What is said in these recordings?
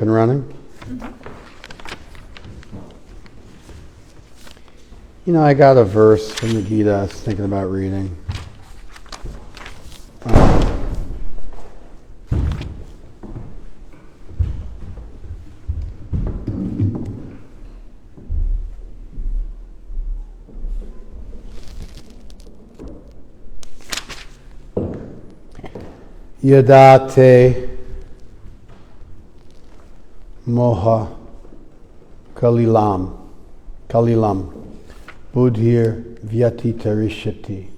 up and running? You know, I got a verse from the Gita I was thinking about reading. Yadate moha kalilam buddhir vyati tarishati.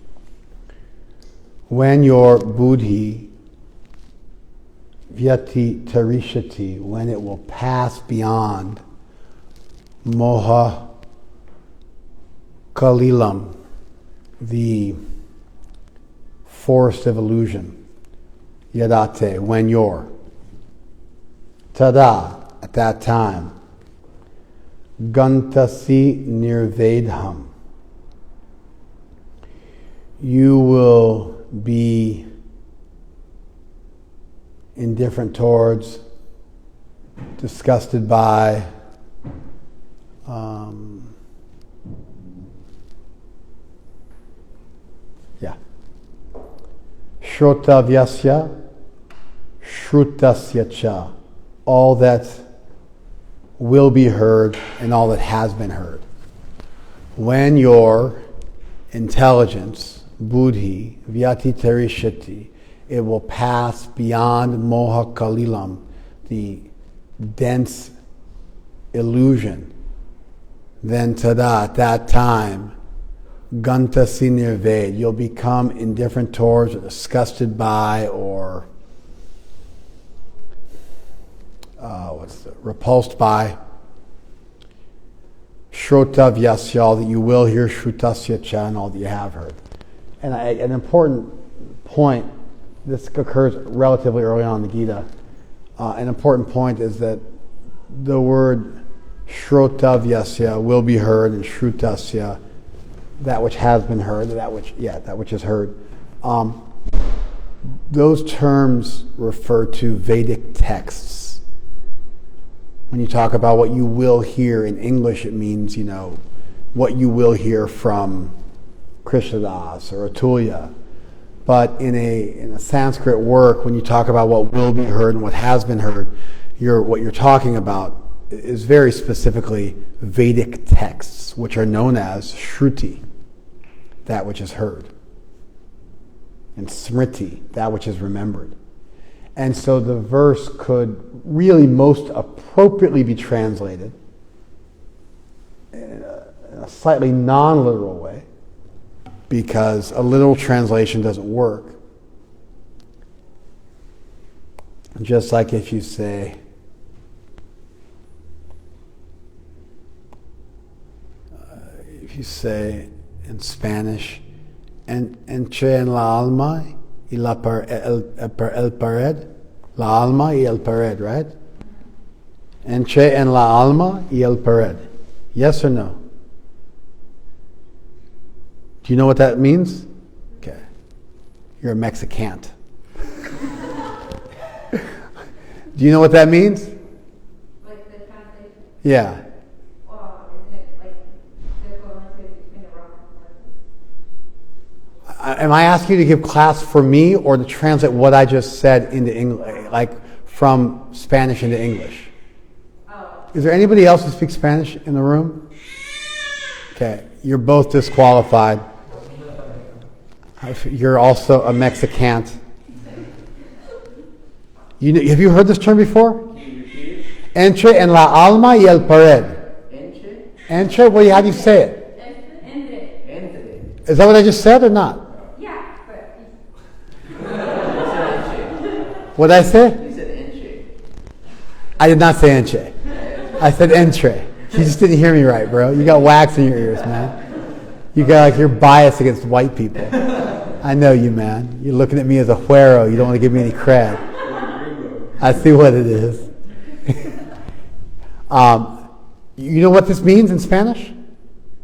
When your buddhi vyati tarishati, when it will pass beyond moha kalilam, the forest of illusion. Yadate, when you're. Tada, at that time. Gantasi nirvedham. You will be indifferent towards, disgusted by, Shrotavyasya, Shrutasya cha, all that will be heard and all that has been heard. When your intelligence, buddhi, vyati tarishati, it will pass beyond moha kalilam, the dense illusion, then tada, at that time, gantasi nirved, you'll become indifferent towards or disgusted by or repulsed by Shrotavyasya, all that you will hear, Shrutasya cha, and all that you have heard. And an important point, this occurs relatively early on in the Gita, an important point is that the word Shrotavyasya, will be heard, and Shrutasya, that which has been heard, that which is heard. Those terms refer to Vedic texts. When you talk about what you will hear in English, it means, what you will hear from Krishnadas or Atulya. But in a Sanskrit work, when you talk about what will be heard and what has been heard, what you're talking about is very specifically Vedic texts, which are known as Shruti, that which is heard, and Smriti, that which is remembered. And so the verse could really most appropriately be translated in a slightly non-literal way, because a literal translation doesn't work. Just like if you say, in Spanish, entre en la alma y el pared, la alma y el pared, right? Entre en la alma y el pared. Yes or no? Do you know what that means? Okay. You're a Mexicant. Do you know what that means? Like the translation? Yeah. Isn't it like the equivalent between the rock and hard? Am I asking you to give class for me or to translate what I just said into English, like from Spanish into English? Oh. Is there anybody else who speaks Spanish in the room? Okay, you're both disqualified. You're also a Mexicant. Have you heard this term before? Entre en la alma y el pared. Entre? How do you say it? Entre. Is that what I just said or not? Yeah, but... What did I say? You said entre. I did not say entre. I said entre. You just didn't hear me right, bro. You got wax in your ears, man. You're biased against white people. I know you, man. You're looking at me as a güero. You don't want to give me any cred. I see what it is. You know what this means in Spanish?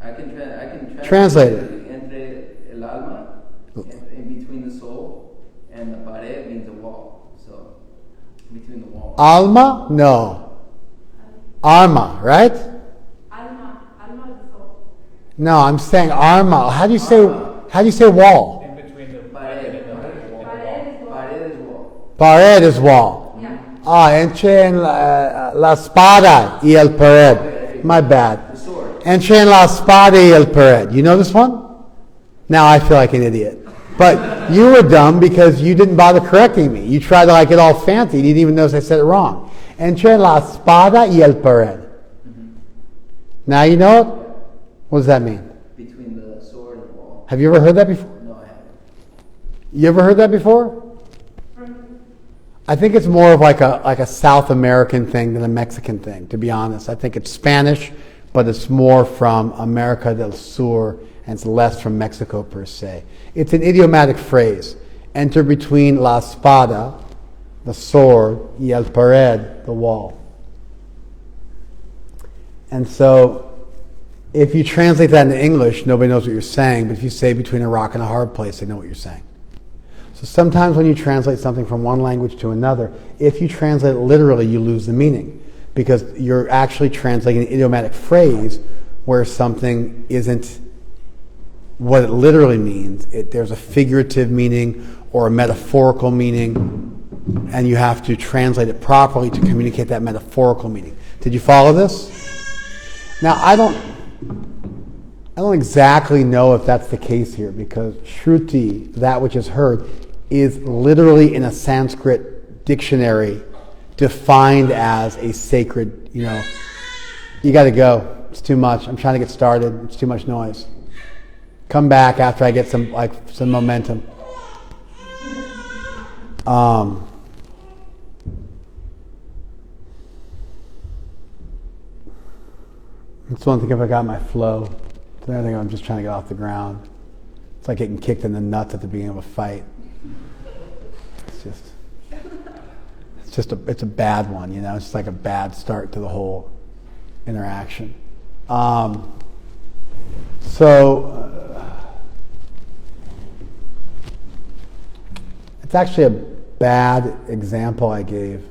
I can translate it. Entre el alma, in between the soul, and the pared means a wall. So, between the wall. Alma? No. Arma, right? Alma is the soul. No, I'm saying arma. How do you say wall? In between the Pared. Pared is wall. Pared is wall. Pared is wall. Yeah. Entré en la espada y el pared. My bad. The sword. Entré en la espada y el pared. You know this one? Now I feel like an idiot. But you were dumb because you didn't bother correcting me. You tried to get all fancy. You didn't even notice I said it wrong. Entré en la espada y el pared. Now you know it? What does that mean? Between the sword and the wall. Have you ever heard that before? No, I haven't. You ever heard that before? I think it's more of like a South American thing than a Mexican thing, to be honest. I think it's Spanish, but it's more from America del Sur, and it's less from Mexico per se. It's an idiomatic phrase. Enter between la espada, the sword, y el pared, the wall. And so, if you translate that into English, nobody knows what you're saying, but if you say between a rock and a hard place, they know what you're saying. So sometimes when you translate something from one language to another, if you translate it literally, you lose the meaning, because you're actually translating an idiomatic phrase where something isn't what it literally means. There's a figurative meaning or a metaphorical meaning, and you have to translate it properly to communicate that metaphorical meaning. Did you follow this? Now, I don't exactly know if that's the case here, because Shruti, that which is heard, is literally in a Sanskrit dictionary defined as a sacred, you got to go. It's too much. I'm trying to get started. It's too much noise. Come back after I get some momentum. It's one thing if I got my flow. It's another thing I'm just trying to get off the ground. It's like getting kicked in the nuts at the beginning of a fight. It's a bad one, It's just like a bad start to the whole interaction. It's actually a bad example I gave.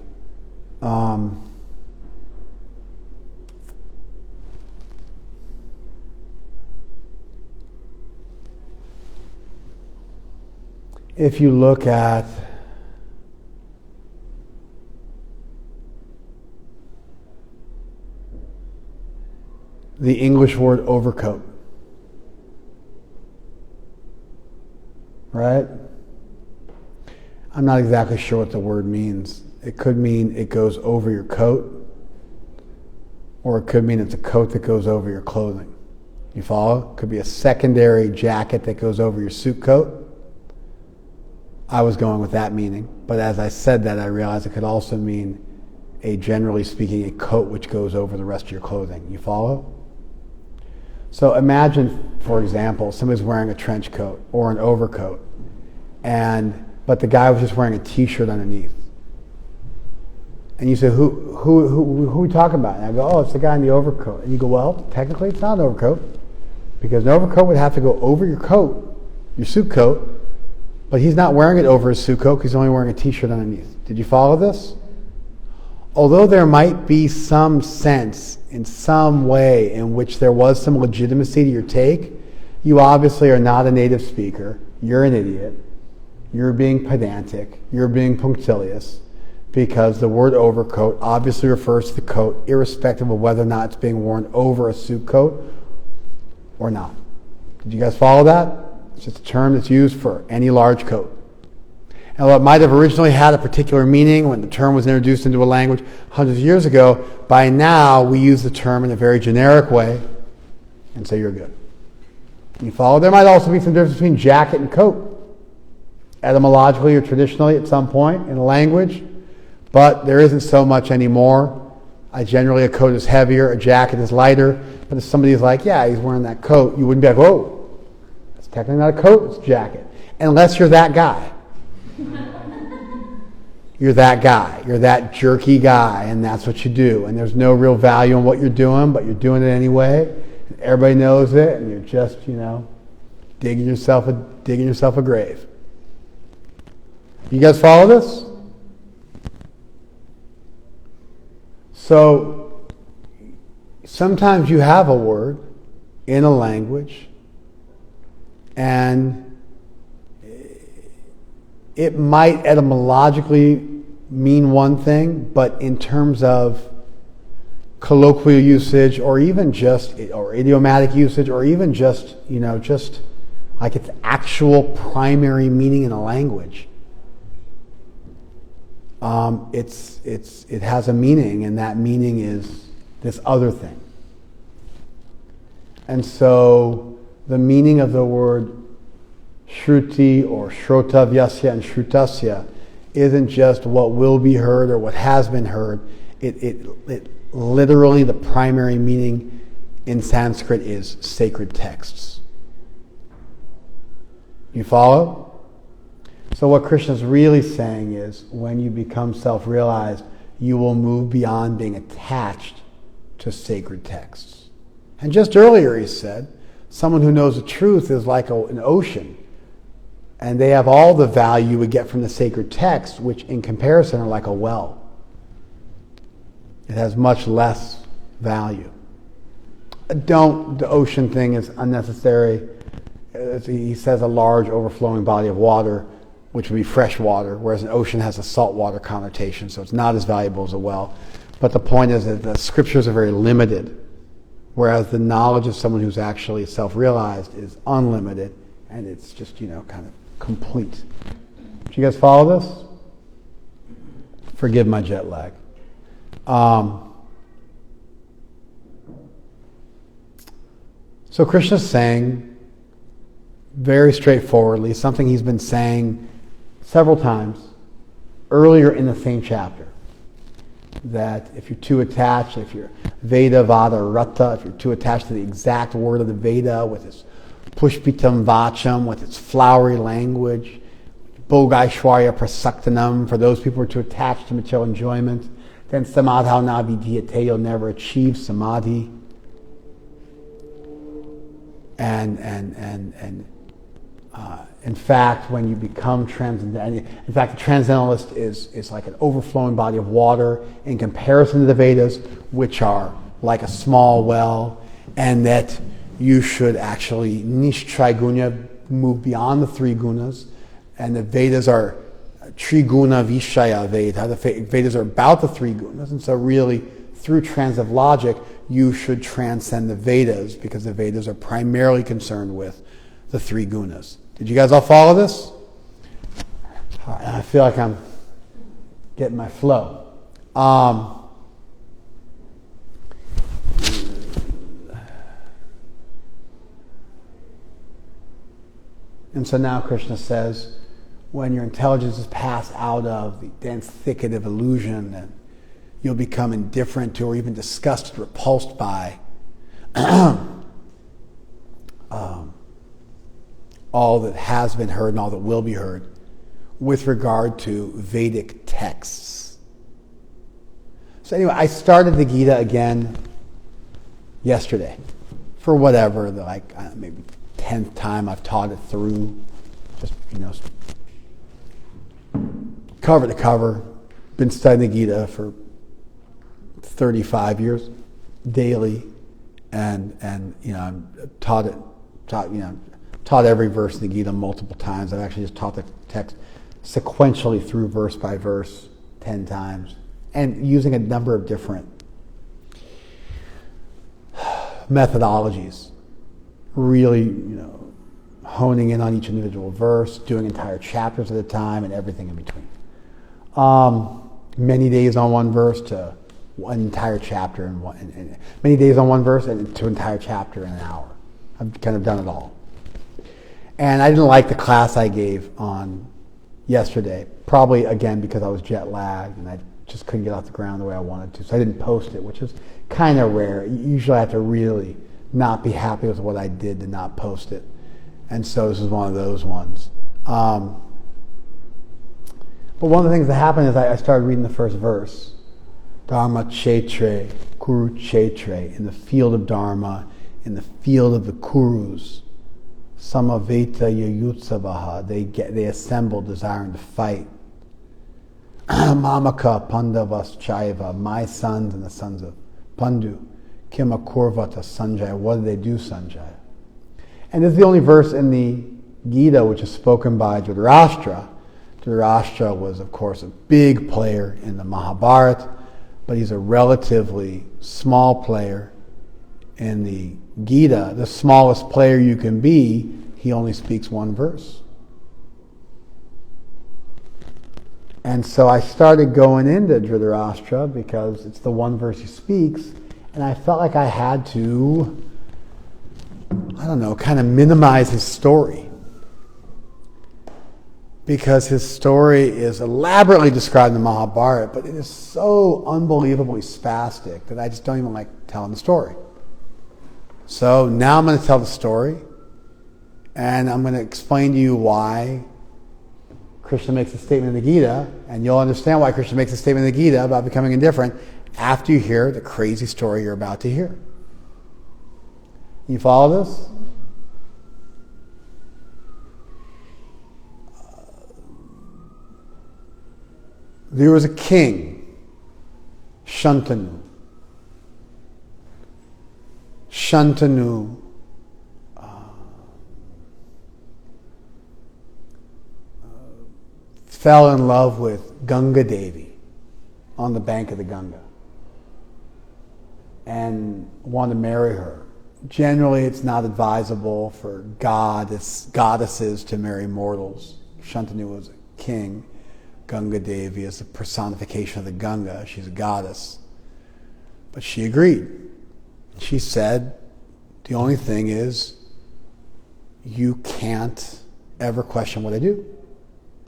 If you look at the English word overcoat, right? I'm not exactly sure what the word means. It could mean it goes over your coat, or it could mean it's a coat that goes over your clothing. You follow? It could be a secondary jacket that goes over your suit coat. I was going with that meaning, but as I said that, I realized it could also mean generally speaking, a coat which goes over the rest of your clothing. You follow? So imagine, for example, somebody's wearing a trench coat or an overcoat, but the guy was just wearing a T-shirt underneath. And you say, who are we talking about? And I go, oh, it's the guy in the overcoat. And you go, well, technically it's not an overcoat, because an overcoat would have to go over your coat, your suit coat, but he's not wearing it over his suit coat because he's only wearing a T-shirt underneath. Did you follow this? Although there might be some sense in some way in which there was some legitimacy to your take, you obviously are not a native speaker. You're an idiot. You're being pedantic. You're being punctilious, because the word overcoat obviously refers to the coat, irrespective of whether or not it's being worn over a suit coat or not. Did you guys follow that? It's just a term that's used for any large coat. And while it might have originally had a particular meaning when the term was introduced into a language hundreds of years ago, by now we use the term in a very generic way, and so you're good. You follow? There might also be some difference between jacket and coat, etymologically or traditionally at some point in a language, but there isn't so much anymore. Generally, a coat is heavier, a jacket is lighter, but if somebody's like, yeah, he's wearing that coat, you wouldn't be like, whoa, that's technically not a coat, it's a jacket. Unless you're that guy. You're that guy. You're that jerky guy, and that's what you do. And there's no real value in what you're doing, but you're doing it anyway. And everybody knows it, and you're just, digging yourself a grave. You guys follow this? So, sometimes you have a word in a language, and it might etymologically mean one thing, but in terms of colloquial usage, or even just, or idiomatic usage, or even just, just like its actual primary meaning in a language, it has a meaning, and that meaning is this other thing. And so the meaning of the word shruti or shrotavyasya and shrutasya isn't just what will be heard or what has been heard. It literally, the primary meaning in Sanskrit is sacred texts. You follow? So what Krishna's really saying is, when you become self-realized, you will move beyond being attached to sacred texts. And just earlier he said, someone who knows the truth is like an ocean, and they have all the value you would get from the sacred texts, which in comparison are like a well. It has much less value. The ocean thing is unnecessary. He says a large overflowing body of water, which would be fresh water, whereas an ocean has a saltwater connotation, so it's not as valuable as a well. But the point is that the scriptures are very limited, whereas the knowledge of someone who's actually self-realized is unlimited, and it's just, kind of complete. Do you guys follow this? Forgive my jet lag. So Krishna's saying, very straightforwardly, something he's been saying several times earlier in the same chapter, that if you're too attached, if you're Veda, Vada, Rata, if you're too attached to the exact word of the Veda with its Pushpitam Vacham, with its flowery language, Bogaishwarya Prasaktanam, for those people who are too attached to material enjoyment, then Samadhau Navidhyate, you'll never achieve Samadhi. And in fact, when you become transcendental, in fact, the transcendentalist is like an overflowing body of water in comparison to the Vedas, which are like a small well, and that you should actually nishtrigunya, move beyond the three gunas, and the Vedas are triguna vishaya Veda. The Vedas are about the three gunas, and so really, through transitive logic, you should transcend the Vedas, because the Vedas are primarily concerned with the three gunas. Did you guys all follow this? I feel like I'm getting my flow. And so now Krishna says, when your intelligence is passed out of the dense thicket of illusion, and you'll become indifferent to or even disgusted, repulsed by all that has been heard and all that will be heard with regard to Vedic texts. So anyway, I started the Gita again yesterday for whatever, maybe 10th time I've taught it through, just, cover to cover. Been studying the Gita for 35 years daily, and I've taught every verse in the Gita multiple times. I've actually just taught the text sequentially through verse by verse 10 times, and using a number of different methodologies, really, honing in on each individual verse, doing entire chapters at a time, and everything in between. Many days on one verse to one entire chapter, and many days on one verse and to an entire chapter in an hour. I've kind of done it all. And I didn't like the class I gave on yesterday, probably again because I was jet lagged and I just couldn't get off the ground the way I wanted to. So I didn't post it, which is kind of rare. Usually I have to really not be happy with what I did to not post it. And so this is one of those ones. But one of the things that happened is I started reading the first verse. Dharma Chetre, Kuru Chetre, in the field of Dharma, in the field of the Kurus. Samaveta Yayutsavaha, they assemble desiring to fight. Mamaka Pandavas Chaiva, my sons and the sons of Pandu, Kim akurvata Sanjaya. What did they do, Sanjaya? And this is the only verse in the Gita which is spoken by Dhritarashtra. Dhritarashtra was, of course, a big player in the Mahabharata, but he's a relatively small player in the Gita. The smallest player you can be, he only speaks one verse. And so I started going into Dhritarashtra because it's the one verse he speaks, and I felt like I had to, kind of minimize his story. Because his story is elaborately described in the Mahabharata, but it is so unbelievably spastic that I just don't even like telling the story. So now I'm going to tell the story, and I'm going to explain to you why Krishna makes a statement in the Gita, and you'll understand why Krishna makes a statement in the Gita about becoming indifferent after you hear the crazy story you're about to hear. You follow this? There was a king, Shantanu. Shantanu fell in love with Ganga Devi on the bank of the Ganga and wanted to marry her. Generally, it's not advisable for goddesses to marry mortals. Shantanu was a king. Ganga Devi is the personification of the Ganga. She's a goddess. But she agreed. She said, the only thing is, you can't ever question what I do,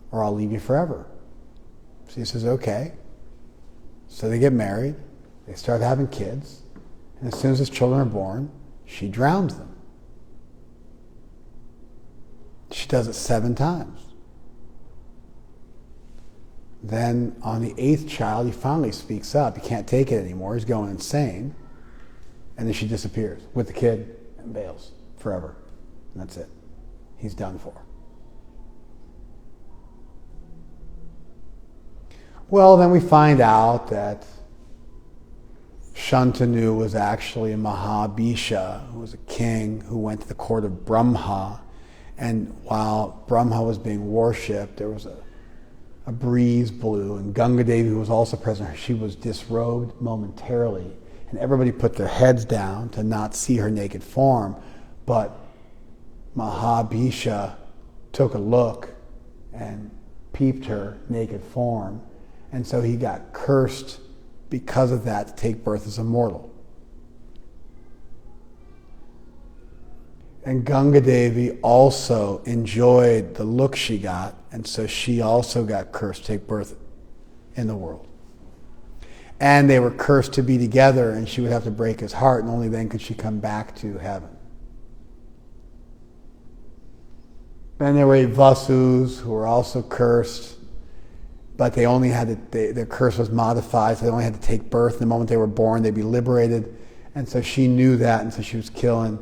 or I'll leave you forever. So he says, okay. So they get married. They start having kids. And as soon as his children are born, she drowns them. She does it 7 times. Then on the 8th child, he finally speaks up. He can't take it anymore. He's going insane. And then she disappears with the kid and bails forever. And that's it. He's done for. Well, then we find out that Shantanu was actually a Mahabhisha, who was a king who went to the court of Brahma. And while Brahma was being worshipped, there was a breeze blew, and Ganga Devi, who was also present, she was disrobed momentarily, and everybody put their heads down to not see her naked form. But Mahabhisha took a look and peeped her naked form, and so he got cursed because of that to take birth as a mortal. And Ganga Devi also enjoyed the look she got, and so she also got cursed to take birth in the world. And they were cursed to be together, and she would have to break his heart, and only then could she come back to heaven. Then there were 8 Vasus who were also cursed, but they only had to, their curse was modified, so they only had to take birth. The moment they were born, they'd be liberated. And so she knew that, and so she was killing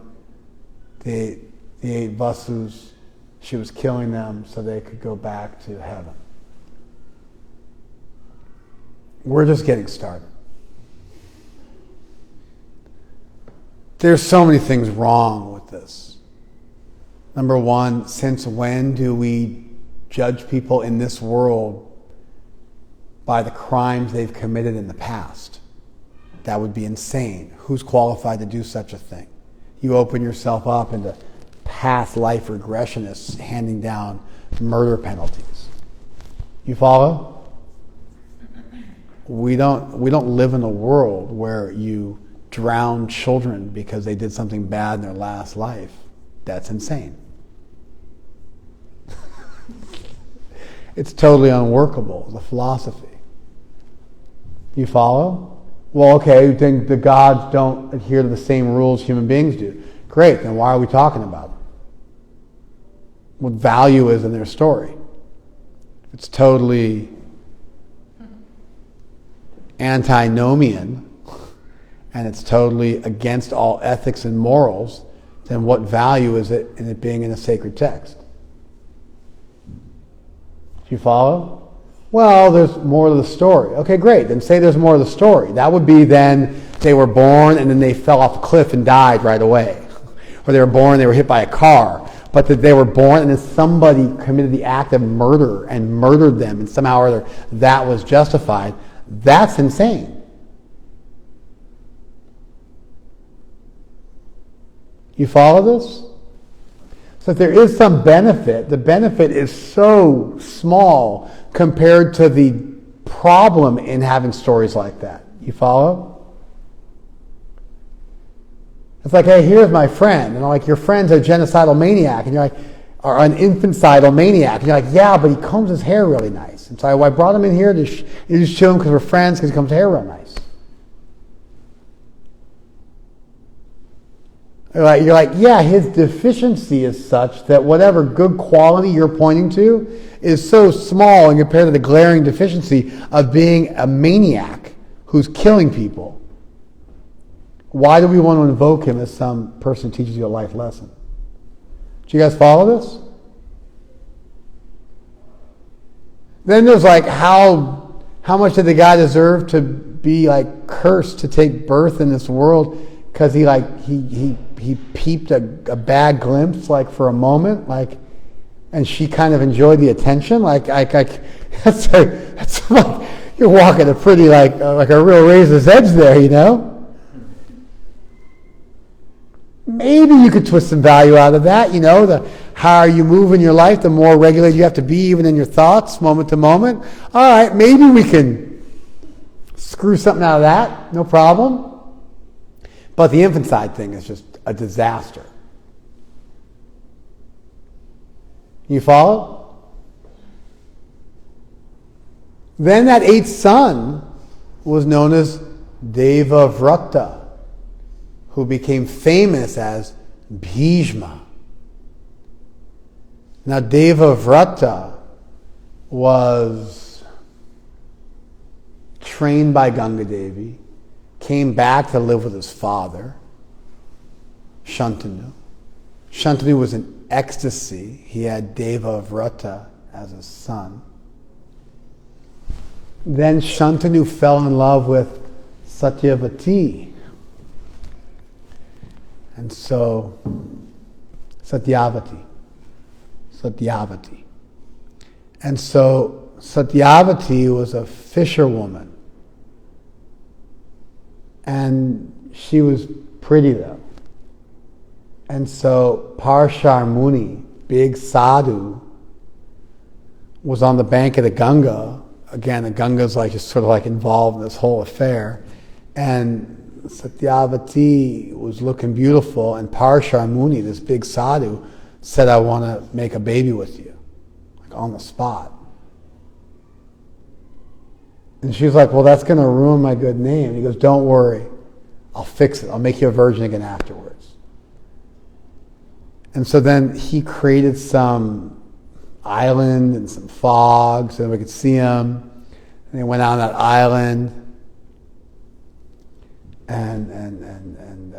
the 8 Vasus. She was killing them so they could go back to heaven. We're just getting started. There's so many things wrong with this. Number one, since when do we judge people in this world by the crimes they've committed in the past? That would be insane. Who's qualified to do such a thing? You open yourself up into past life regressionists handing down murder penalties. You follow? We don't live in a world where you drown children because they did something bad in their last life. That's insane. It's totally unworkable as a philosophy. You follow? Well, okay, you think the gods don't adhere to the same rules human beings do. Great, then why are we talking about them? What value is in their story? It's totally antinomian, and it's totally against all ethics and morals, then what value is it in it being in a sacred text? Do you follow? Well, there's more to the story. Okay, great. Then say there's more to the story. That would be then they were born and then they fell off a cliff and died right away. Or they were born and they were hit by a car. But that they were born and then somebody committed the act of murder and murdered them and somehow or other that was justified. That's insane. You follow this? So if there is some benefit, the benefit is so small compared to the problem in having stories like that. You follow? It's like, hey, here's my friend. And I'm like, your friend's a genocidal maniac. And you're like, or an infanticidal maniac. And you're like, yeah, but he combs his hair really nice. And so I brought him in here to just show him because we're friends because he combs his hair real nice. You're like, yeah, his deficiency is such that whatever good quality you're pointing to is so small and compared to the glaring deficiency of being a maniac who's killing people. Why do we want to invoke him as some person who teaches you a life lesson? Do you guys follow this? Then there's like, how much did the guy deserve to be like cursed to take birth in this world because he peeped a bad glimpse like for a moment, like, and she kind of enjoyed the attention, like that's like you're walking a pretty like a real razor's edge there, you know. Maybe you could twist some value out of that, you know. The higher you move in your life, the more regulated you have to be, even in your thoughts, moment to moment. All right, maybe we can screw something out of that, no problem. But the infanticide thing is just a disaster. You follow? Then that eighth son was known as Devavrata, who became famous as Bhishma. Now Devavrata was trained by Ganga Devi, came back to live with his father, Shantanu. Shantanu was in ecstasy. He had Devavrata as his son. Then Shantanu fell in love with Satyavati. And so, Satyavati. And so, Satyavati was a fisherwoman. And she was pretty though. And so Parshar Muni, big sadhu, was on the bank of the Ganga. Again, the Ganga's like just sort of like involved in this whole affair. And Satyavati was looking beautiful, and Parshar Muni, this big sadhu, said, I want to make a baby with you, like on the spot. And she was like, well, that's going to ruin my good name. He goes, don't worry. I'll fix it. I'll make you a virgin again afterwards. And so then he created some island and some fog so that we could see him. And they went out on that island. And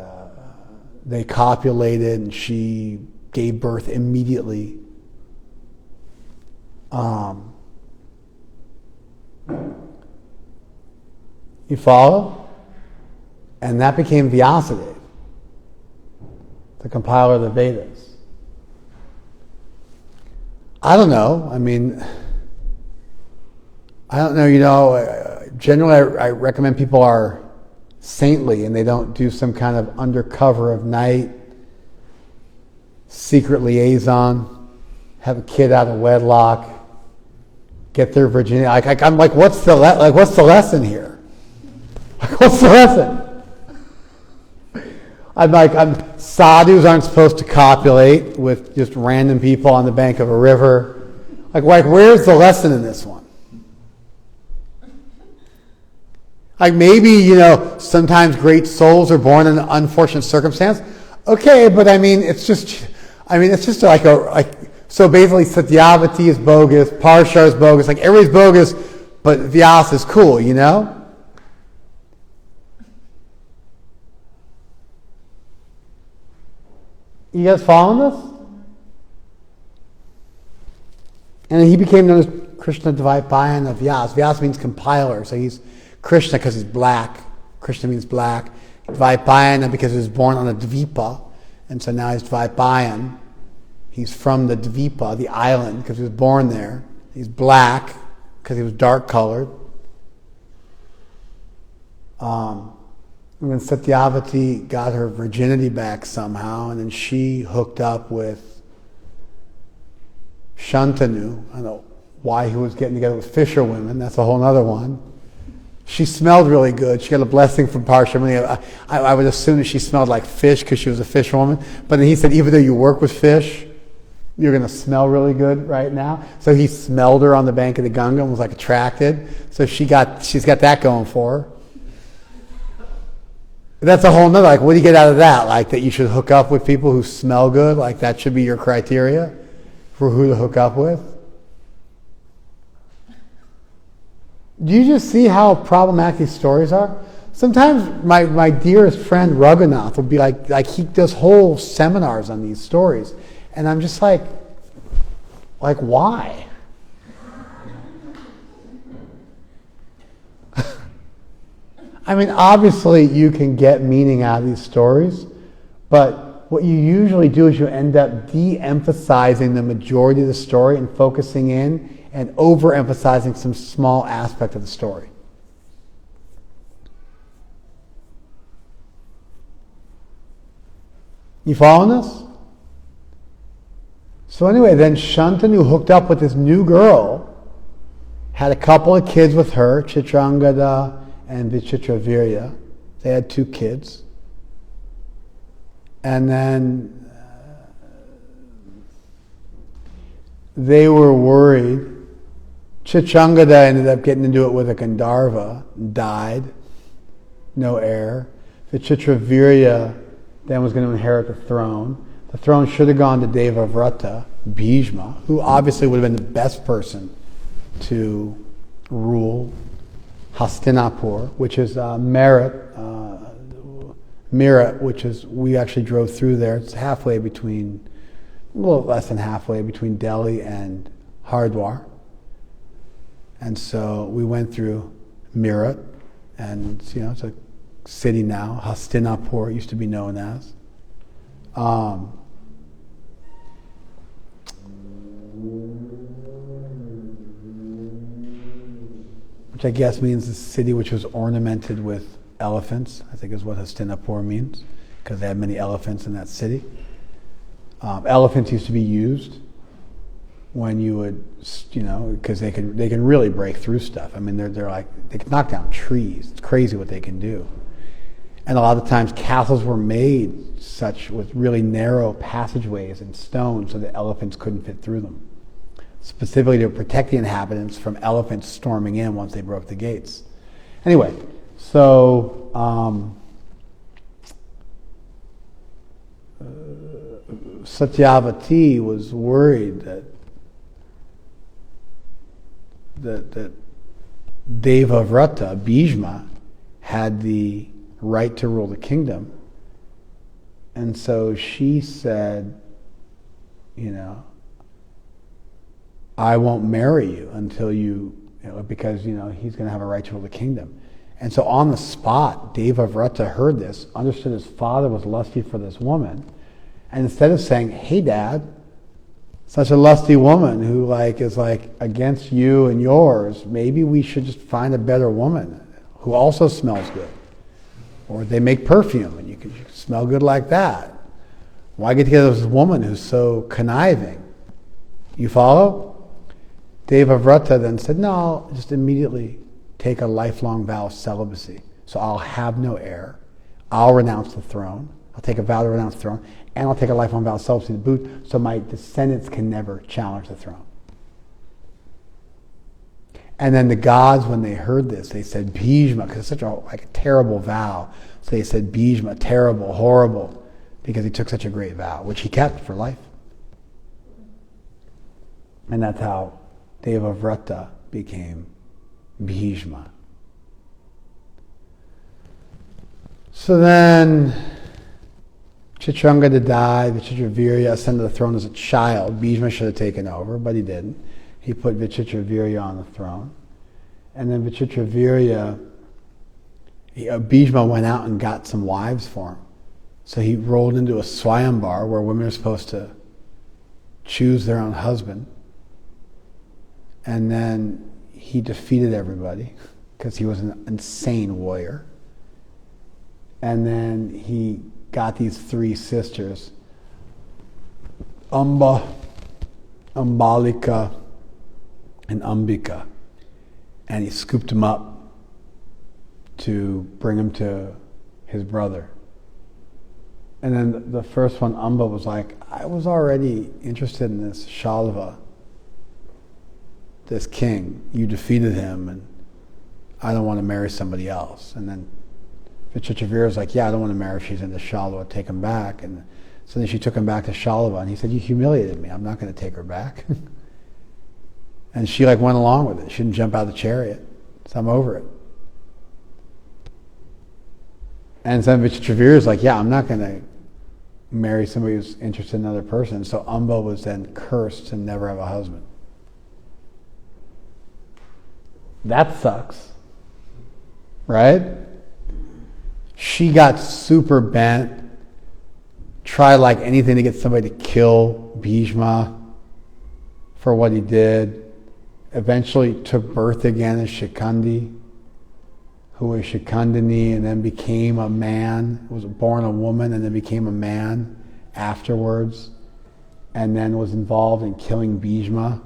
they copulated, and she gave birth immediately. You follow? And that became Vyasadeva, the compiler of the Vedas. I don't know. I mean, I don't know, you know, generally I recommend people are saintly and they don't do some kind of undercover of night, secret liaison, have a kid out of wedlock, get their virginity. I'm like, what's the lesson here? Like, what's the lesson? Sadhus aren't supposed to copulate with just random people on the bank of a river. Like where's the lesson in this one? Like maybe, you know, sometimes great souls are born in an unfortunate circumstance. Okay, but it's just so basically Satyavati is bogus, Parshar is bogus, like everybody's bogus, but Vyasa is cool, you know? You guys following this? And he became known as Krishna Dvaipayana Vyas. Vyas means compiler, so he's Krishna because he's black. Krishna means black. Dvaipayana because he was born on a dvipa, and so now he's Dvaipayan. He's from the dvipa, the island, because he was born there. He's black because he was dark colored. And then Satyavati got her virginity back somehow, and then she hooked up with Shantanu. I don't know why he was getting together with fisherwomen. That's a whole other one. She smelled really good. She got a blessing from Parshamani. I would assume that she smelled like fish because she was a fisherwoman. But then he said, even though you work with fish, you're going to smell really good right now. So he smelled her on the bank of the Ganga and was like attracted. So she's got that going for her. That's a whole nother, like, what do you get out of that? Like, that you should hook up with people who smell good? Like, that should be your criteria for who to hook up with? Do you just see how problematic these stories are? Sometimes my dearest friend Raghunath will be like he does whole seminars on these stories. And I'm just like why? I mean, obviously you can get meaning out of these stories, but what you usually do is you end up de-emphasizing the majority of the story and focusing in and overemphasizing some small aspect of the story. You following this? So anyway, then Shantanu hooked up with this new girl, had a couple of kids with her, Chitrangada and Vichitravirya. They had 2 kids. And then they were worried. Chitrangada ended up getting into it with a Gandharva, died, no heir. Vichitravirya then was going to inherit the throne. The throne should have gone to Devavrata, Bhishma, who obviously would have been the best person to rule Hastinapur, which is Meerut, which is, we actually drove through there. It's halfway between, a little less than halfway between Delhi and Hardwar. And so we went through Meerut, and it's a city now. Hastinapur it used to be known as. Which I guess means the city which was ornamented with elephants, I think is what Hastinapur means, because they had many elephants in that city. Elephants used to be used when you would, because they can really break through stuff. I mean, they're like, they can knock down trees. It's crazy what they can do. And a lot of times castles were made such with really narrow passageways and stones so that elephants couldn't fit through them. Specifically to protect the inhabitants from elephants storming in once they broke the gates. Anyway, so Satyavati was worried that Devavrata, Bhishma, had the right to rule the kingdom. And so she said, I won't marry you until because he's going to have a right to rule the kingdom. And so on the spot, Devavrata heard this, understood his father was lusty for this woman, and instead of saying, hey Dad, such a lusty woman who is against you and yours, maybe we should just find a better woman who also smells good. Or they make perfume and you can smell good like that. Why get together with this woman who's so conniving? You follow? Devavrata then said, no, I'll just immediately take a lifelong vow of celibacy. So I'll have no heir. I'll renounce the throne. I'll take a vow to renounce the throne. And I'll take a lifelong vow of celibacy to boot, so my descendants can never challenge the throne. And then the gods, when they heard this, they said, Bhishma, because it's such a terrible vow. So they said, Bhishma, terrible, horrible, because he took such a great vow, which he kept for life. And that's how Devavrata became Bhishma. So then Chitrangada died, Vichitravirya ascended the throne as a child. Bhishma should have taken over, but he didn't. He put Vichitravirya on the throne. And then Vichitravirya Bhishma went out and got some wives for him. So he rolled into a swayambar where women are supposed to choose their own husband. And then he defeated everybody because he was an insane warrior. And then he got these 3 sisters, Amba, Ambalika, and Ambika, and he scooped them up to bring them to his brother. And then the first one, Amba, was like, I was already interested in this Shalva, this king. You defeated him, and I don't want to marry somebody else. And then Vichitravira was like, yeah, I don't want to marry if she's into Shalva, take him back. And so then she took him back to Shalva, and he said, you humiliated me, I'm not going to take her back. And she went along with it. She didn't jump out of the chariot. So I'm over it. And then Vichitravira is like, yeah, I'm not going to marry somebody who's interested in another person. So Amba was then cursed to never have a husband. That sucks. Right? She got super bent, tried like anything to get somebody to kill Bhishma for what he did. Eventually took birth again as Shikandi, who was Shikandini and then became a man, was born a woman and then became a man afterwards, and then was involved in killing Bhishma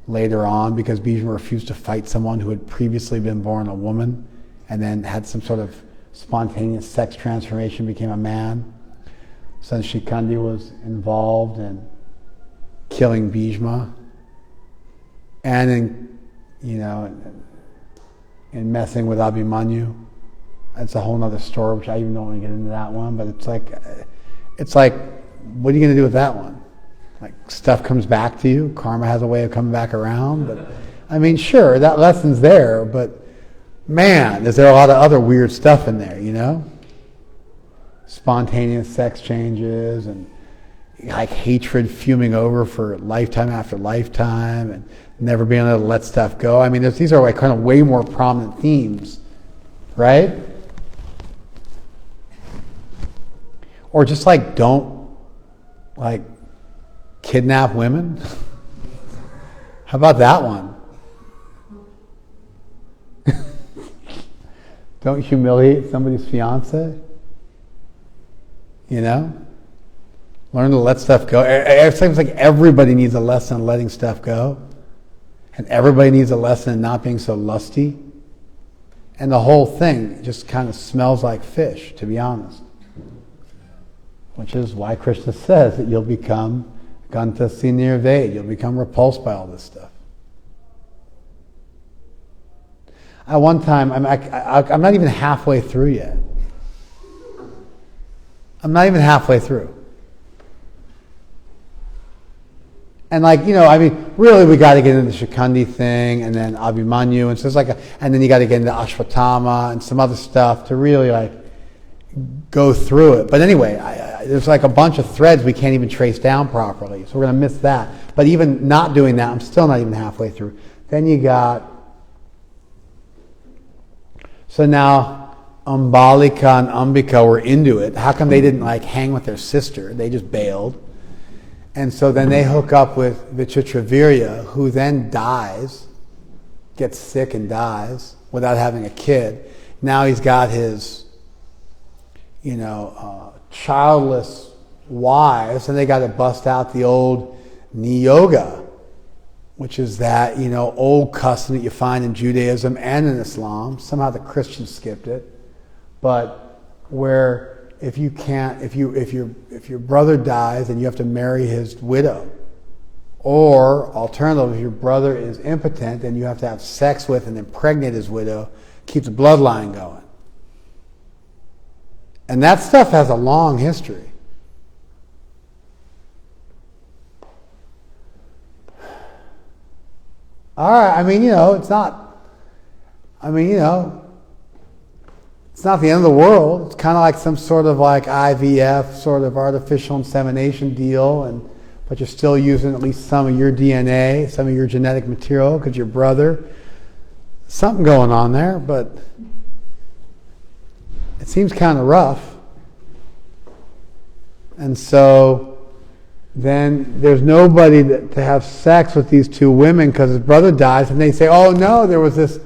later on because Bhishma refused to fight someone who had previously been born a woman and then had some sort of spontaneous sex transformation, became a man. So Shikandi was involved in killing Bhishma. And in messing with Abhimanyu. It's a whole other story, which I even don't want to get into that one, but it's like, what are you going to do with that one? Like, stuff comes back to you, karma has a way of coming back around, but I mean, sure, that lesson's there, but man, is there a lot of other weird stuff in there, Spontaneous sex changes and like hatred fuming over for lifetime after lifetime and never being able to let stuff go. I mean, these are kind of way more prominent themes, right? Or just don't kidnap women. How about that one? Don't humiliate somebody's fiance. Learn to let stuff go. It seems like everybody needs a lesson in letting stuff go. And everybody needs a lesson in not being so lusty. And the whole thing just kind of smells like fish, to be honest. Which is why Krishna says that you'll become Ganta Sinirved, you'll become repulsed by all this stuff. At one time, I'm not even halfway through yet. I'm not even halfway through. And really we got to get into the Shikandi thing and then Abhimanyu, and so it's and then you got to get into Ashwatthama and some other stuff to really go through it. But anyway, there's a bunch of threads we can't even trace down properly, so we're going to miss that. But even not doing that, I'm still not even halfway through. Then you got, so now Ambalika and Ambika were into it. How come they didn't hang with their sister? They just bailed. And so then they hook up with Vichitravirya, who then dies, gets sick and dies without having a kid. Now he's got his, childless wives, and they got to bust out the old niyoga, which is that, old custom that you find in Judaism and in Islam. Somehow the Christians skipped it. But where if your brother dies, then you have to marry his widow. Or alternatively, if your brother is impotent, then you have to have sex with and impregnate his widow, keep the bloodline going. And that stuff has a long history. All right, it's not the end of the world. It's kind of like some sort of IVF, sort of artificial insemination deal, but you're still using at least some of your DNA, some of your genetic material, because your brother. Something going on there, but It seems kind of rough. And so then there's nobody to have sex with these two women because his brother dies, and they say, oh no, there was this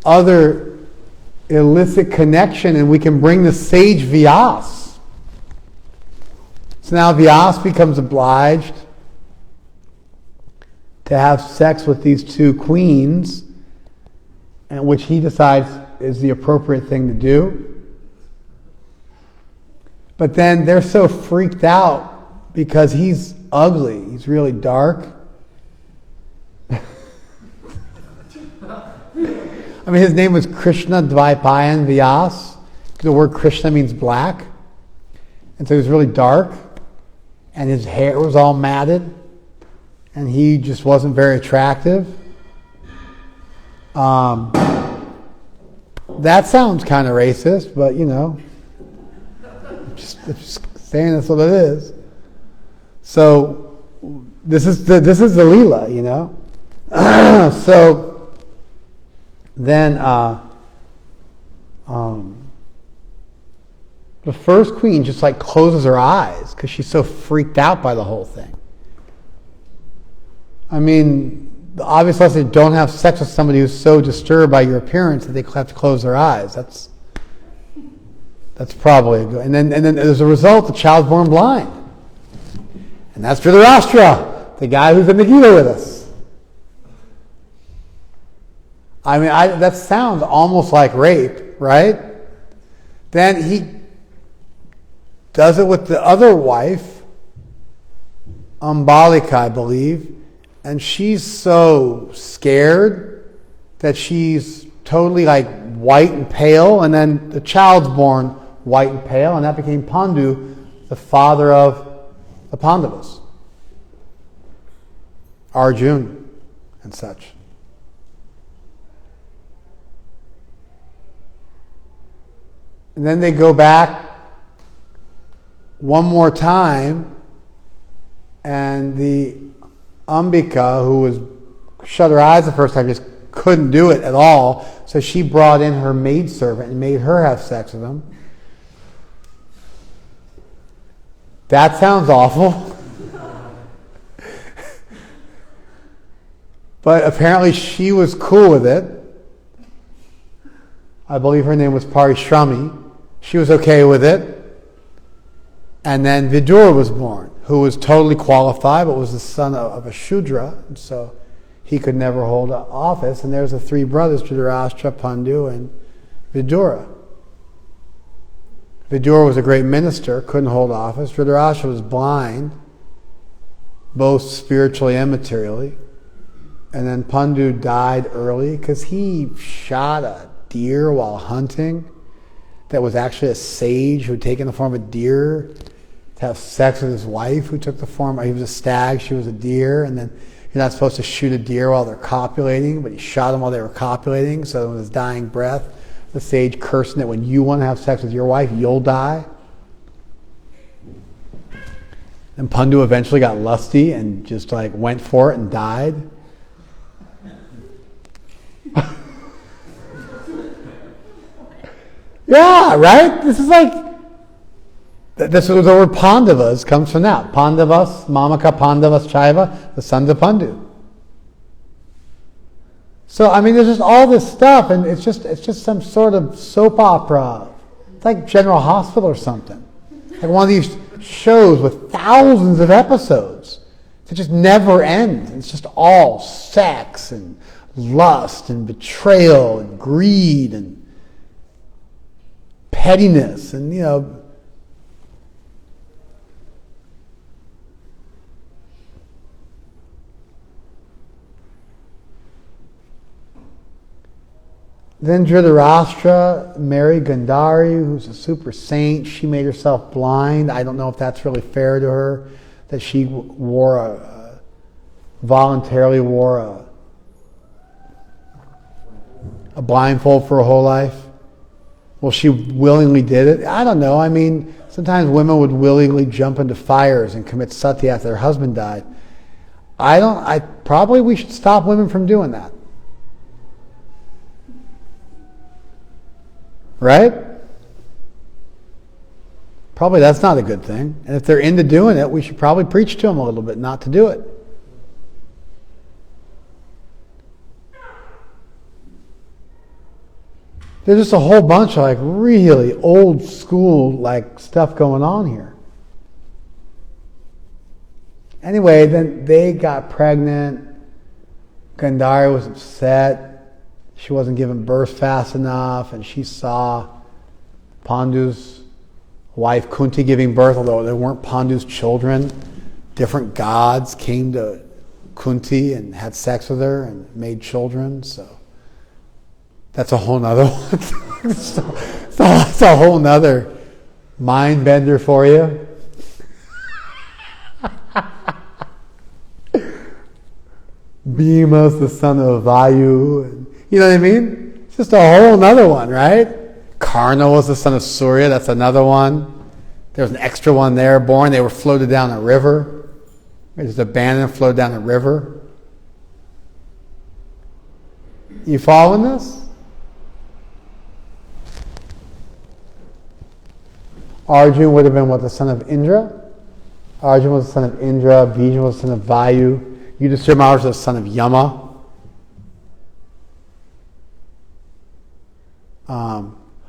other illicit connection, and we can bring the sage Vyas. So now Vyas becomes obliged to have sex with these two queens, and which he decides is the appropriate thing to do. But then they're so freaked out because he's ugly. He's really dark. I mean, his name was Krishna Dvaipayan Vyas. The word Krishna means black. And so he was really dark. And his hair was all matted. And he just wasn't very attractive. That sounds kind of racist, but you know. Just saying that's what it is. So this is the Leela, you know. So then the first queen just like closes her eyes because she's so freaked out by the whole thing. I mean, the obvious lesson is don't have sex with somebody who's so disturbed by your appearance that they have to close their eyes. That's probably a good. And then as a result, the child's born blind. And that's Dhritarashtra, the guy who's in the Gita with us. I mean, that sounds almost like rape, right? Then he does it with the other wife, Ambalika, I believe, and she's so scared that she's totally like white and pale, and then the child's born white and pale, and that became Pandu, the father of the Pandavas, Arjuna, and such. And then they go back one more time, and the Ambika, who was shut her eyes the first time, just couldn't do it at all, so she brought in her maidservant and made her have sex with him. That sounds awful. But apparently she was cool with it. I believe her name was Parishrami. She was okay with it. And then Vidura was born, who was totally qualified, but was the son of a Shudra, and so he could never hold office. And there's the three brothers, Dhritarashtra, Pandu, and Vidura. Vidura was a great minister, couldn't hold office. Dhritarashtra was blind, both spiritually and materially. And then Pandu died early because he shot a deer while hunting that was actually a sage who had taken the form of a deer to have sex with his wife, who took the form, he was a stag, she was a deer, and then you're not supposed to shoot a deer while they're copulating, but he shot them while they were copulating, so with his dying breath, the sage cursing that when you want to have sex with your wife, you'll die. And Pandu eventually got lusty and just like went for it and died. Yeah, right? This is like, this is the word Pandavas comes from that. Pandavas, Mamaka Pandavas Chaiva, the sons of Pandu. So, I mean, there's just all this stuff, and it's just some sort of soap opera. It's like General Hospital or something. Like one of these shows with thousands of episodes that just never end. It's just all sex and lust and betrayal and greed and pettiness and, you know, then Dhritarashtra married Gandhari, who's a super saint. She made herself blind. I don't know if that's really fair to her, that she voluntarily wore a blindfold for her whole life. Well, she willingly did it. I don't know. I mean, sometimes women would willingly jump into fires and commit sati after their husband died. Probably we should stop women from doing that. Right? Probably that's not a good thing. And if they're into doing it, we should probably preach to them a little bit not to do it. There's just a whole bunch of like really old school like stuff going on here. Anyway, then they got pregnant. Gandhari was upset. She wasn't giving birth fast enough, and she saw Pandu's wife Kunti giving birth, although there weren't Pandu's children. Different gods came to Kunti and had sex with her and made children, so that's a whole nother one. It's a whole nother mind bender for you. Bhima's the son of Vayu. You know what I mean? It's just a whole nother one, right? Karna was the son of Surya. That's another one. There was an extra one there born. They were floated down a river. They just abandoned and floated down a river. You following this? Arjun would have been what, the son of Indra? Arjun was the son of Indra. Bhishma was the son of Vayu. Yudhishthira was the son of Yama.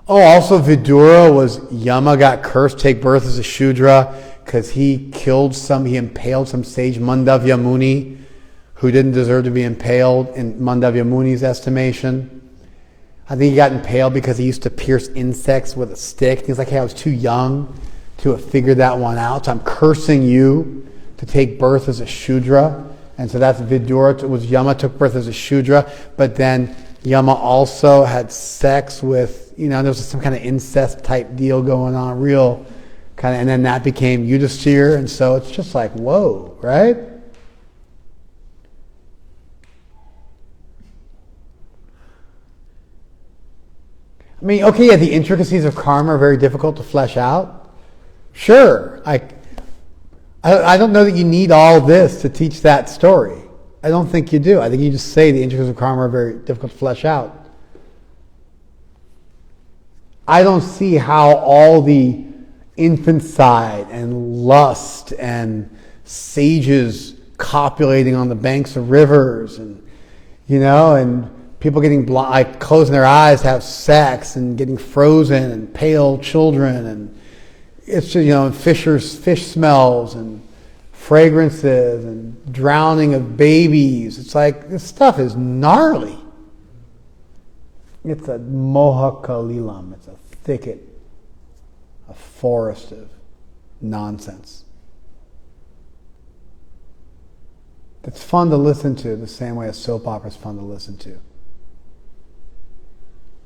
Also Vidura was Yama got cursed, take birth as a Shudra, because he impaled some sage Mandavya Muni, who didn't deserve to be impaled in Mandavya Muni's estimation. I think he got impaled because he used to pierce insects with a stick. He's like, hey, I was too young to have figured that one out. So I'm cursing you to take birth as a Shudra. And so that's Vidura. It was Yama took birth as a Shudra. But then Yama also had sex with, there was some kind of incest type deal going on, real kind of, and then that became Yudhishthira. And so it's just like, whoa, right? I mean, okay, yeah, the intricacies of karma are very difficult to flesh out. Sure, I don't know that you need all this to teach that story. I don't think you do. I think you just say the intricacies of karma are very difficult to flesh out. I don't see how all the infanticide and lust and sages copulating on the banks of rivers and people getting closing their eyes to have sex and getting frozen and pale children and it's just, fish smells and fragrances and drowning of babies. It's like, this stuff is gnarly. It's a mohakalilam. It's a thicket, a forest of nonsense. It's fun to listen to the same way a soap opera is fun to listen to.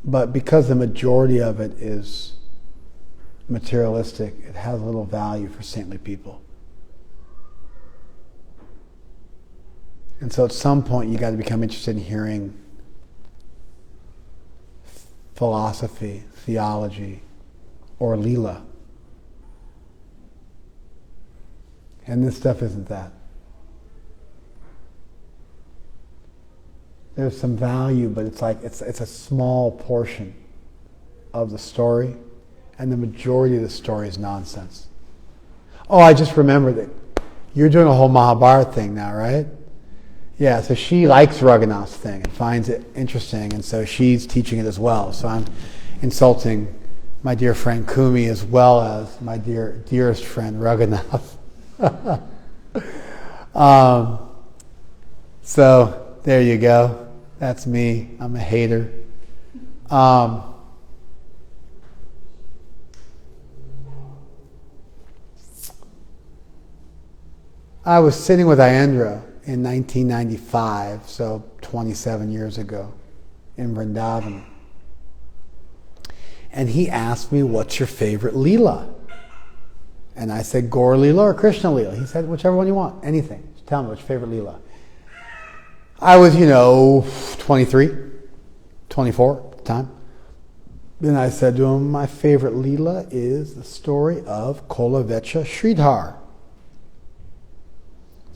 But because the majority of it is materialistic, it has little value for saintly people. And so at some point you got to become interested in hearing philosophy, theology, or Leela. And this stuff isn't that. There's some value, but it's a small portion of the story, and the majority of the story is nonsense. Oh, I just remembered that you're doing a whole Mahabharata thing now, right? Yeah, so she likes Raghunath's thing and finds it interesting, and so she's teaching it as well. So I'm insulting my dear friend Kumi as well as my dearest friend Raghunath. So there you go. That's me. I'm a hater. I was sitting with Ayendra in 1995, so 27 years ago, in Vrindavan. And he asked me, what's your favorite Leela? And I said, Gaur Leela or Krishna Leela? He said, whichever one you want, anything. Just tell me what's your favorite Leela. I was, 23, 24 at the time. Then I said to him, my favorite Leela is the story of Kolavecha Sridhar.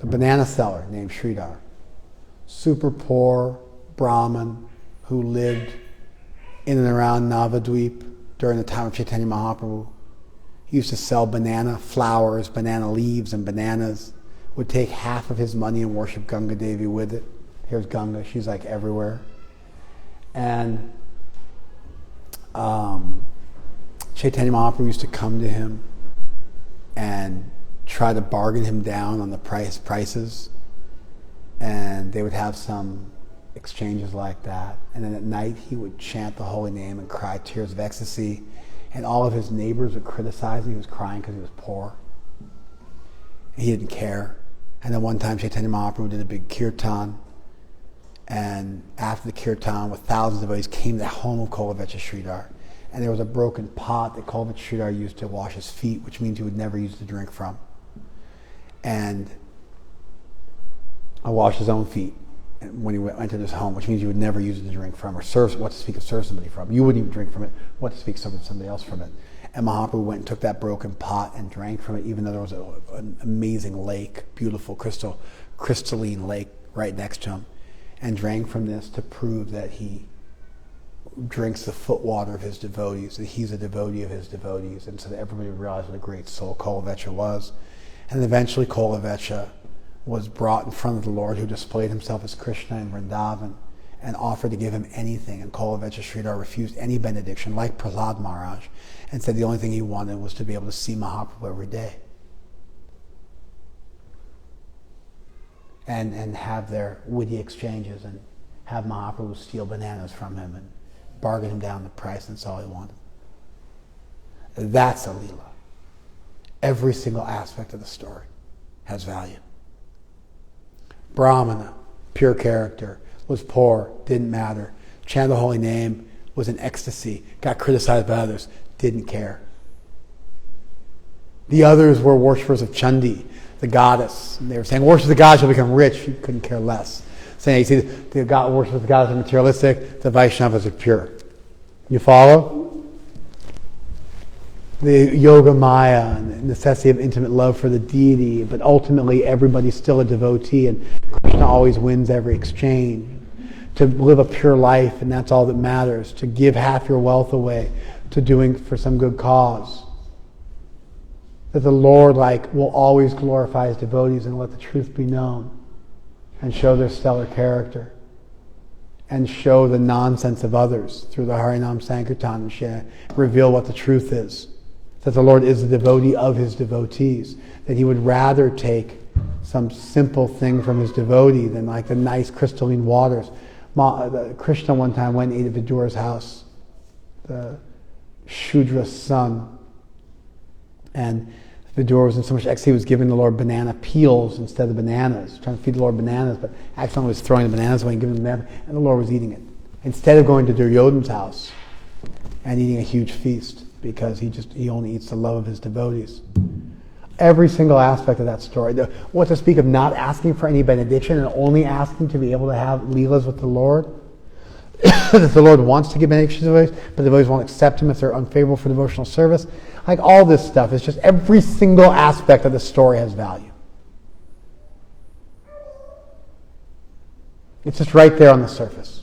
A banana seller named Sridhar. Super poor Brahmin who lived in and around Navadvip during the time of Chaitanya Mahaprabhu. He used to sell banana flowers, banana leaves, and bananas. Would take half of his money and worship Ganga Devi with it. Here's Ganga. She's like everywhere. And Chaitanya Mahaprabhu used to come to him and try to bargain him down on the prices. And they would have some exchanges like that. And then at night he would chant the holy name and cry tears of ecstasy. And all of his neighbors would criticize him. He was crying because he was poor. And he didn't care. And then one time Chaitanya Mahaprabhu did a big kirtan. And after the kirtan, with thousands of devotees, came to the home of Kolavecha Sridhar. And there was a broken pot that Kolavecha Sridhar used to wash his feet, which means he would never use to drink from. And wash his own feet when he entered his home, which means you would never use it to drink from, or serve, what to speak of serve somebody from. You wouldn't even drink from it, what to speak of somebody else from it. And Mahaprabhu went and took that broken pot and drank from it, even though there was an amazing lake, beautiful crystalline lake right next to him, and drank from this to prove that he drinks the foot water of his devotees, that he's a devotee of his devotees, and so that everybody would realize what a great soul Kolavecha was. And eventually Kolavecha was brought in front of the Lord, who displayed himself as Krishna in Vrindavan and offered to give him anything. And Kolavecha Sridhar refused any benediction, like Prahlad Maharaj, and said the only thing he wanted was to be able to see Mahaprabhu every day and have their witty exchanges and have Mahaprabhu steal bananas from him and bargain him down the price, and that's all he wanted. That's a Leela. Every single aspect of the story has value. Brahmana, pure character, was poor, didn't matter. Chanted the holy name, was in ecstasy, got criticized by others, didn't care. The others were worshippers of Chandi, the goddess. And they were saying, worship the goddess, you'll become rich. He couldn't care less. Saying, you see, the god worship of the goddess are materialistic, the Vaishnavas are pure. You follow? The yoga maya and the necessity of intimate love for the deity, but ultimately everybody's still a devotee, and Krishna always wins every exchange. To live a pure life, and that's all that matters. To give half your wealth away to doing for some good cause. That the Lord will always glorify his devotees and let the truth be known, and show their stellar character, and show the nonsense of others through the Harinam Sankirtan, and reveal what the truth is. That the Lord is the devotee of his devotees. That he would rather take some simple thing from his devotee than like the nice crystalline waters. Krishna one time went and ate at Vidura's house, the Shudra's son. And Vidura was in so much ecstasy, he was giving the Lord banana peels instead of bananas, trying to feed the Lord bananas, but accidentally was throwing the bananas away and giving them, and the Lord was eating it. Instead of going to Duryodhana's house and eating a huge feast, because he only eats the love of his devotees. Every single aspect of that story. What to speak of not asking for any benediction and only asking to be able to have leelas with the Lord. That the Lord wants to give benedictions to the devotees, but the devotees won't accept him if they're unfavorable for devotional service. Like all this stuff, it's just every single aspect of the story has value. It's just right there on the surface.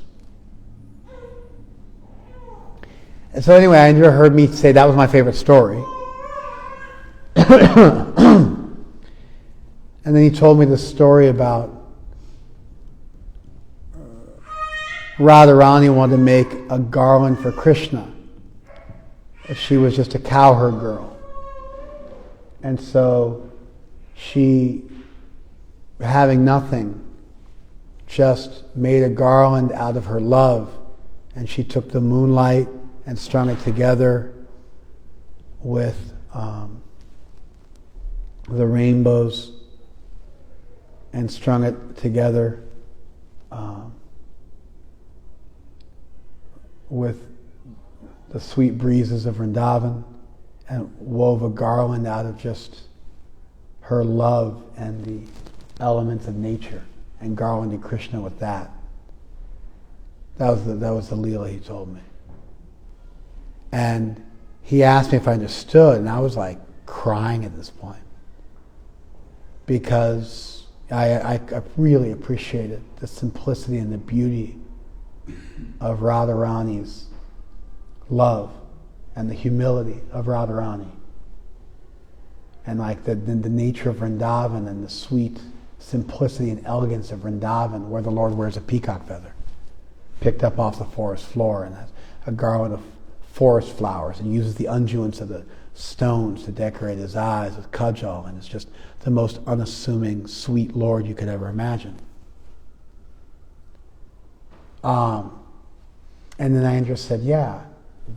And so anyway, Andrew heard me say that was my favorite story. And then he told me the story about Radharani wanted to make a garland for Krishna. She was just a cowherd girl. And so she, having nothing, just made a garland out of her love. And she took the moonlight and strung it together with the rainbows, and strung it together with the sweet breezes of Vrindavan, and wove a garland out of just her love and the elements of nature, and garlanded Krishna with that. That was the Leela he told me. And he asked me if I understood, and I was like crying at this point, because I really appreciated the simplicity and the beauty of Radharani's love and the humility of Radharani. and like the nature of Vrindavan and the sweet simplicity and elegance of Vrindavan, where the Lord wears a peacock feather, picked up off the forest floor, and has a garland of forest flowers, and uses the unguents of the stones to decorate his eyes with kajal, and it's just the most unassuming, sweet Lord you could ever imagine. And then Narendra said, yeah,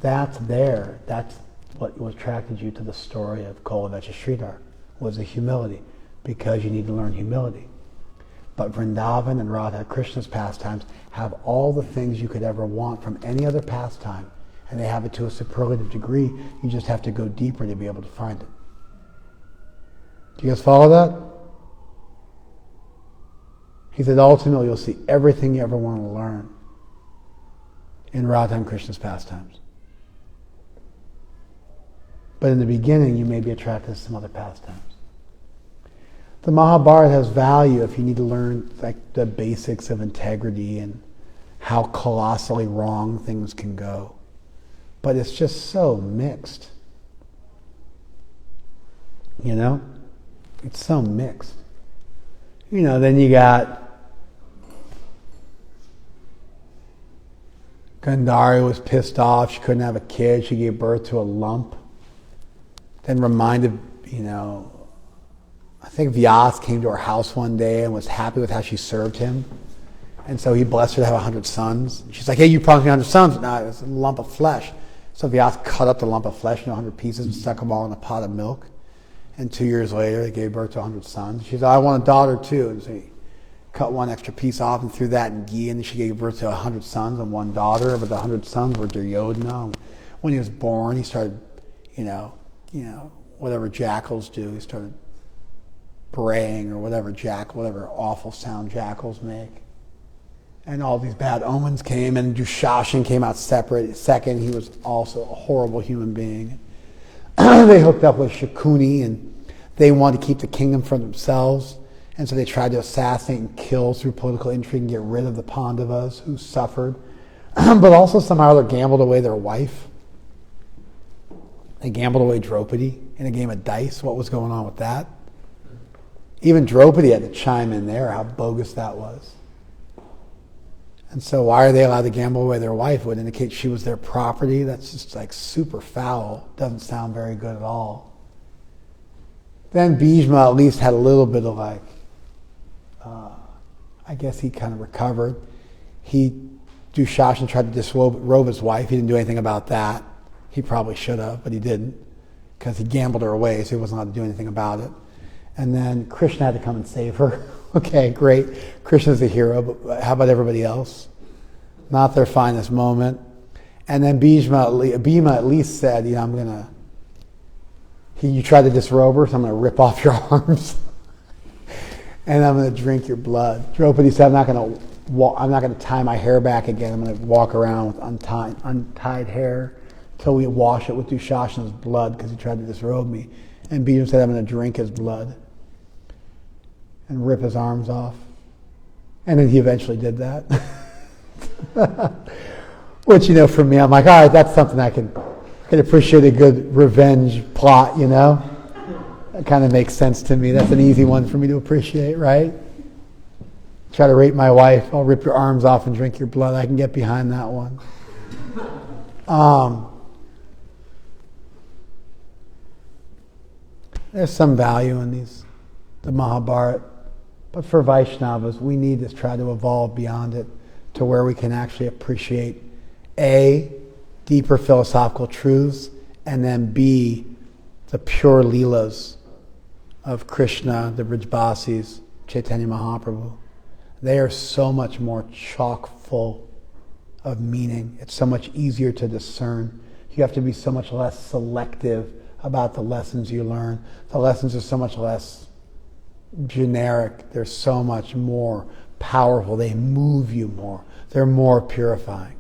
that's there. That's what attracted you to the story of Kolavecha Sridhar, was the humility, because you need to learn humility. But Vrindavan and Radha Krishna's pastimes have all the things you could ever want from any other pastime, and they have it to a superlative degree. You just have to go deeper to be able to find it. Do you guys follow that? He said, ultimately you'll see everything you ever want to learn in Radha and Krishna's pastimes. But in the beginning, you may be attracted to some other pastimes. The Mahabharata has value if you need to learn like the basics of integrity and how colossally wrong things can go. But it's just so mixed. You know? It's so mixed. You know, then you got Gandhari was pissed off. She couldn't have a kid. She gave birth to a lump. Then reminded, I think Vyas came to her house one day and was happy with how she served him. And so he blessed her to have 100 sons. She's like, hey, you promised me 100 sons. No, it's a lump of flesh. So Vyas cut up the lump of flesh into 100 pieces and stuck them all in a pot of milk. And 2 years later, they gave birth to 100 sons. She said, I want a daughter too. And so he cut one extra piece off and threw that in ghee. And then she gave birth to 100 sons and one daughter. But the 100 sons were Duryodhana. And when he was born, he started, whatever jackals do. He started braying or whatever awful sound jackals make. And all these bad omens came, and Dushashan came out second. He was also a horrible human being. They hooked up with Shakuni, and they wanted to keep the kingdom for themselves. And so they tried to assassinate and kill through political intrigue and get rid of the Pandavas who suffered. But also somehow they gambled away their wife. They gambled away Draupadi in a game of dice. What was going on with that? Even Draupadi had to chime in there, how bogus that was. And so why are they allowed to gamble away their wife? It would indicate she was their property. That's just like super foul. Doesn't sound very good at all. Then Bhishma at least had a little bit of like, I guess he kind of recovered. Dushashan tried to disrobe his wife. He didn't do anything about that. He probably should have, but he didn't, because he gambled her away, so he wasn't allowed to do anything about it. And then Krishna had to come and save her. Okay, great. Krishna's the hero, but how about everybody else? Not their finest moment. And then Bhima at least said, you tried to disrobe her, so I'm going to rip off your arms. And I'm going to drink your blood. Draupadi said, I'm not going to tie my hair back again. I'm going to walk around with untied hair till we wash it with Dushasana's blood, because he tried to disrobe me. And Bhima said, I'm going to drink his blood and rip his arms off. And then he eventually did that. Which, for me, I'm like, all right, that's something I can appreciate, a good revenge plot, That kind of makes sense to me. That's an easy one for me to appreciate, right? Try to rape my wife, I'll rip your arms off and drink your blood. I can get behind that one. There's some value in the Mahabharata. But for Vaishnavas, we need to try to evolve beyond it to where we can actually appreciate A, deeper philosophical truths, and then B, the pure leelas of Krishna, the Vrajbasis, Chaitanya Mahaprabhu. They are so much more chock full of meaning. It's so much easier to discern. You have to be so much less selective about the lessons you learn. The lessons are so much less generic. They're so much more powerful. They move you more. They're more purifying.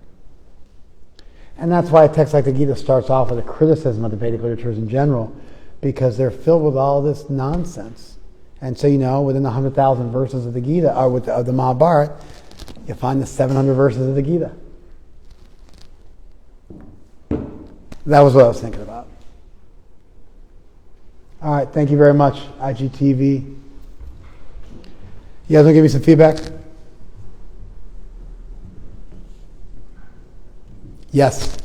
And that's why a text like the Gita starts off with a criticism of the Vedic literatures in general, because they're filled with all this nonsense. And so, within the 100,000 verses of the Gita, or of the Mahabharata, you find the 700 verses of the Gita. That was what I was thinking about. All right, thank you very much, IGTV. You guys want to give me some feedback? Yes.